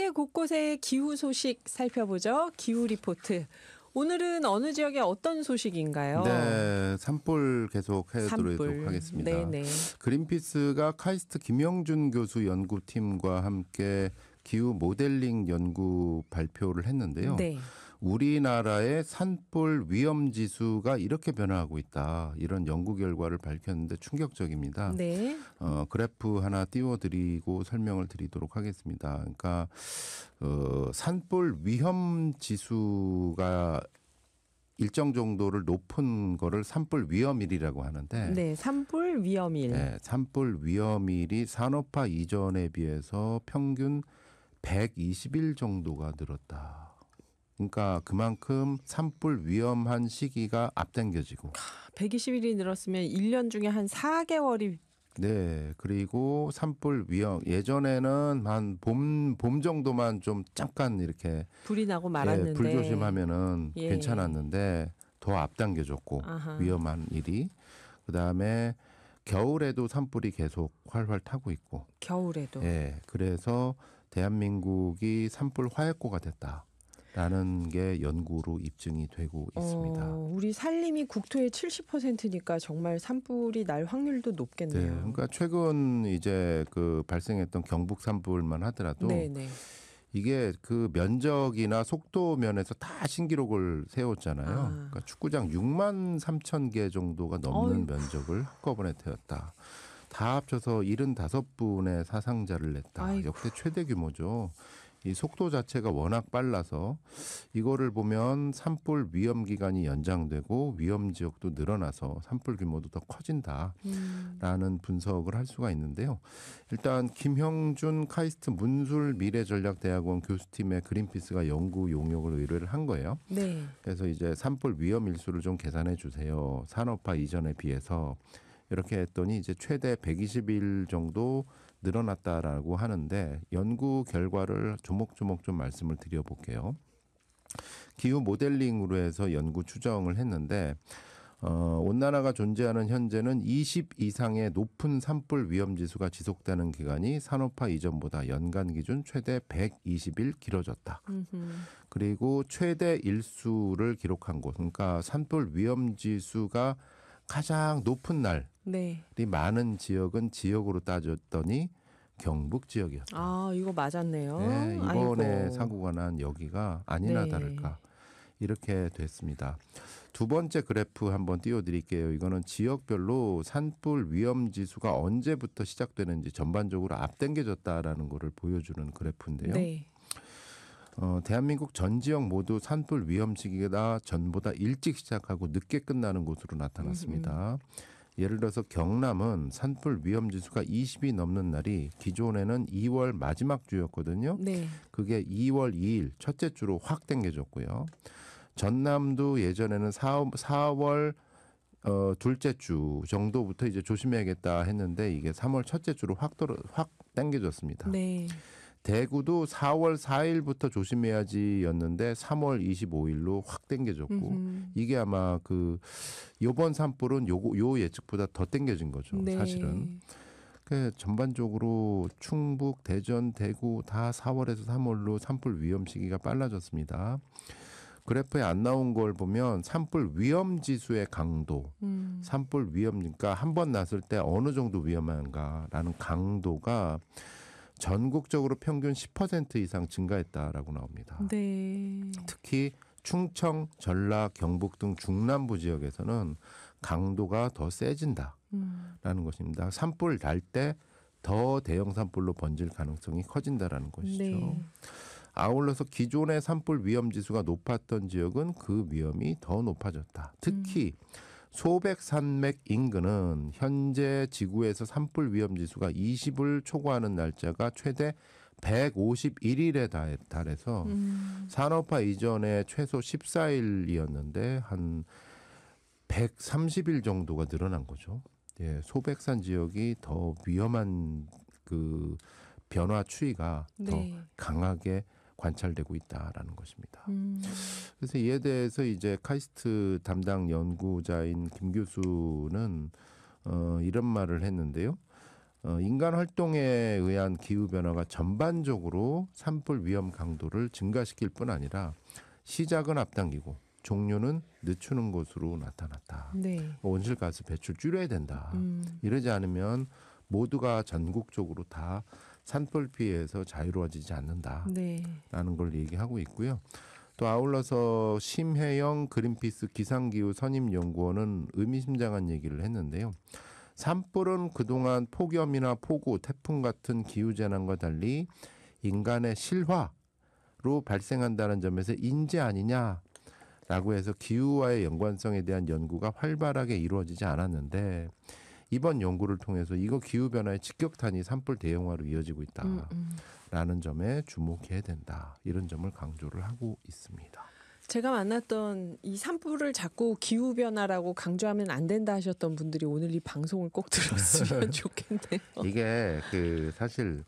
세계 곳곳의 기후 소식 살펴보죠. 기후 리포트. 오늘은 어느 지역의 어떤 소식인가요? 네, 산불 계속 해드리도록 산불. 하겠습니다. 네네. 그린피스가 카이스트 김영준 교수 연구팀과 함께 기후 모델링 연구 발표를 했는데요. 네. 우리나라의 산불 위험 지수가 이렇게 변화하고 있다. 이런 연구 결과를 밝혔는데 충격적입니다. 네. 그래프 하나 띄워드리고 설명을 드리도록 하겠습니다. 그러니까 산불 위험 지수가 일정 정도를 높은 거를 산불 위험일이라고 하는데, 네, 산불 위험일. 네, 산불 위험일이 산업화 이전에 비해서 평균 120일 정도가 늘었다. 그러니까 그만큼 산불 위험한 시기가 앞당겨지고. 120일이 늘었으면 1년 중에 한 4개월이. 네. 그리고 산불 위험. 예전에는 한 봄 정도만 좀 잠깐 이렇게 불이 나고 말았는데. 예, 불조심하면은 예. 괜찮았는데 더 앞당겨졌고 아하. 위험한 일이. 그다음에 겨울에도 산불이 계속 활활 타고 있고. 겨울에도. 예. 그래서 대한민국이 산불 화약고가 됐다라는 게 연구로 입증이 되고 있습니다. 우리 산림이 국토의 70%니까 정말 산불이 날 확률도 높겠네요. 네, 그러니까 최근 이제 그 발생했던 경북 산불만 하더라도 네네. 이게 그 면적이나 속도 면에서 다 신기록을 세웠잖아요. 그러니까 축구장 6만 3천 개 정도가 넘는 면적을 한꺼번에 태웠다. 다 합쳐서 75분의 사상자를 냈다. 아이고. 역대 최대 규모죠. 이 속도 자체가 워낙 빨라서 이거를 보면 산불 위험 기간이 연장되고 위험 지역도 늘어나서 산불 규모도 더 커진다라는 분석을 할 수가 있는데요. 일단 김형준 카이스트 문술미래전략대학원 교수팀의 그린피스가 연구 용역을 의뢰를 한 거예요. 네. 그래서 이제 산불 위험 일수를 좀 계산해 주세요. 산업화 이전에 비해서. 이렇게 했더니 이제 최대 120일 정도 늘어났다라고 하는데 연구 결과를 조목조목 좀 말씀을 드려볼게요. 기후 모델링으로 해서 연구 추정을 했는데 온난화가 존재하는 현재는 20 이상의 높은 산불 위험 지수가 지속되는 기간이 산업화 이전보다 연간 기준 최대 120일 길어졌다. 그리고 최대 일수를 기록한 곳, 그러니까 산불 위험 지수가 가장 높은 날이 네. 많은 지역은 지역으로 따졌더니 경북 지역이었다. 아, 이거 맞았네요. 네, 이번에 아이고. 사고가 난 여기가 아니나 네. 다를까 이렇게 됐습니다. 두 번째 그래프 한번 띄워드릴게요. 이거는 지역별로 산불 위험 지수가 언제부터 시작되는지 전반적으로 앞당겨졌다라는 거를 보여주는 그래프인데요. 네. 대한민국 전 지역 모두 산불 위험 시기가 전보다 일찍 시작하고 늦게 끝나는 곳으로 나타났습니다. 예를 들어서 경남은 산불 위험 지수가 20이 넘는 날이 기존에는 2월 마지막 주였거든요. 네. 그게 2월 2일 첫째 주로 확 당겨졌고요. 전남도 예전에는 4월 둘째 주 정도부터 이제 조심해야겠다 했는데 이게 3월 첫째 주로 확 당겨졌습니다. 네. 대구도 4월 4일부터 조심해야지였는데 3월 25일로 확 당겨졌고 이게 아마 그 요번 산불은 요 예측보다 더 당겨진 거죠. 네. 사실은. 그 전반적으로 충북, 대전, 대구 다 4월에서 3월로 산불 위험 시기가 빨라졌습니다. 그래프에 안 나온 걸 보면 산불 위험 지수의 강도, 산불 위험, 그러니까 한 번 났을 때 어느 정도 위험한가라는 강도가 전국적으로 평균 10% 이상 증가했다라고 나옵니다. 네. 특히 충청, 전라, 경북 등 중남부 지역에서는 강도가 더 세진다라는 것입니다. 산불 날 때 더 대형 산불로 번질 가능성이 커진다라는 것이죠. 네. 아울러서 기존의 산불 위험 지수가 높았던 지역은 그 위험이 더 높아졌다. 특히 소백산맥 인근은 현재 지구에서 산불 위험 지수가 20을 초과하는 날짜가 최대 151일에 달해서 산업화 이전에 최소 14일이었는데 한 130일 정도가 늘어난 거죠. 예, 소백산 지역이 더 위험한 그 변화 추이가 네. 더 강하게 관찰되고 있다라는 것입니다. 그래서 이에 대해서 이제 카이스트 담당 연구자인 김 교수는 이런 말을 했는데요. 인간 활동에 의한 기후 변화가 전반적으로 산불 위험 강도를 증가시킬 뿐 아니라 시작은 앞당기고 종류는 늦추는 것으로 나타났다. 네. 온실가스 배출 줄여야 된다. 이러지 않으면 모두가 전국적으로 다 산불 피해에서 자유로워지지 않는다라는 네. 걸 얘기하고 있고요. 또 아울러서 심혜영 그린피스 기상기후 선임연구원은 의미심장한 얘기를 했는데요. 산불은 그동안 폭염이나 폭우, 태풍 같은 기후재난과 달리 인간의 실화로 발생한다는 점에서 인재 아니냐라고 해서 기후와의 연관성에 대한 연구가 활발하게 이루어지지 않았는데 이번 연구를 통해서 이거 기후변화의 직격탄이 산불 대형화로 이어지고 있다라는 점에 주목해야 된다. 이런 점을 강조를 하고 있습니다. 제가 만났던 이 산불을 자꾸 기후변화라고 강조하면 안 된다 하셨던 분들이 오늘 이 방송을 꼭 들었으면 좋겠네요. 이게 사실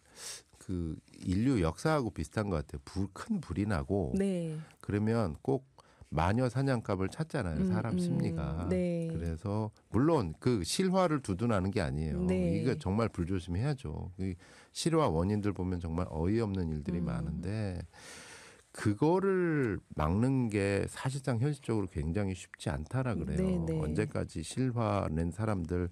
인류 역사하고 비슷한 것 같아요. 큰 불이 나고 네. 그러면 꼭 마녀 사냥감을 찾잖아요. 사람 심리가. 네. 그래서 물론 그 실화를 두둔하는 게 아니에요. 네. 이거 정말 불조심해야죠. 이 실화 원인들 보면 정말 어이없는 일들이 많은데 그거를 막는 게 사실상 현실적으로 굉장히 쉽지 않다라 그래요. 네, 네. 언제까지 실화 낸 사람들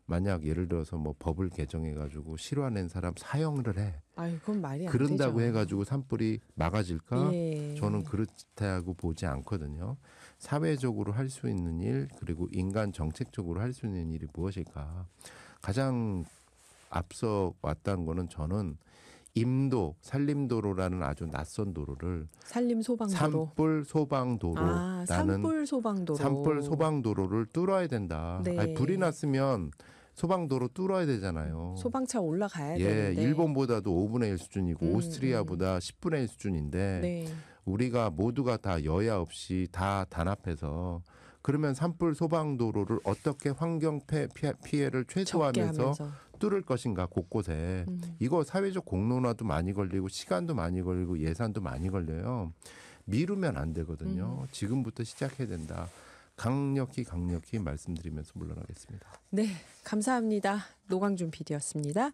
만약 예를 들어서 뭐 법을 개정해 가지고 실화 낸 사람 사형을 해. 아유, 그건 말이 안 그런다고 되죠. 해가지고 산불이 막아질까? 예. 저는 그렇다고 보지 않거든요. 사회적으로 할 수 있는 일 그리고 인간 정책적으로 할 수 있는 일이 무엇일까? 가장 앞서 왔다는 거는 저는 임도, 산림도로라는 아주 낯선 도로를 산림 소방도로. 산불 소방도로라는 산불 소방도로. 산불 소방도로를 뚫어야 된다. 네. 아니, 불이 났으면 소방도로 뚫어야 되잖아요. 소방차 올라가야 예, 되는데. 일본보다도 5분의 1 수준이고 오스트리아보다 10분의 1 수준인데 네. 우리가 모두가 다 여야 없이 다 단합해서 그러면 산불 소방도로를 어떻게 환경 피해를 적게 최소화하면서 하면서. 뚫을 것인가 곳곳에 이거 사회적 공론화도 많이 걸리고 시간도 많이 걸리고 예산도 많이 걸려요. 미루면 안 되거든요. 지금부터 시작해야 된다. 강력히 말씀드리면서 물러나겠습니다. 네, 감사합니다. 노광준 PD였습니다.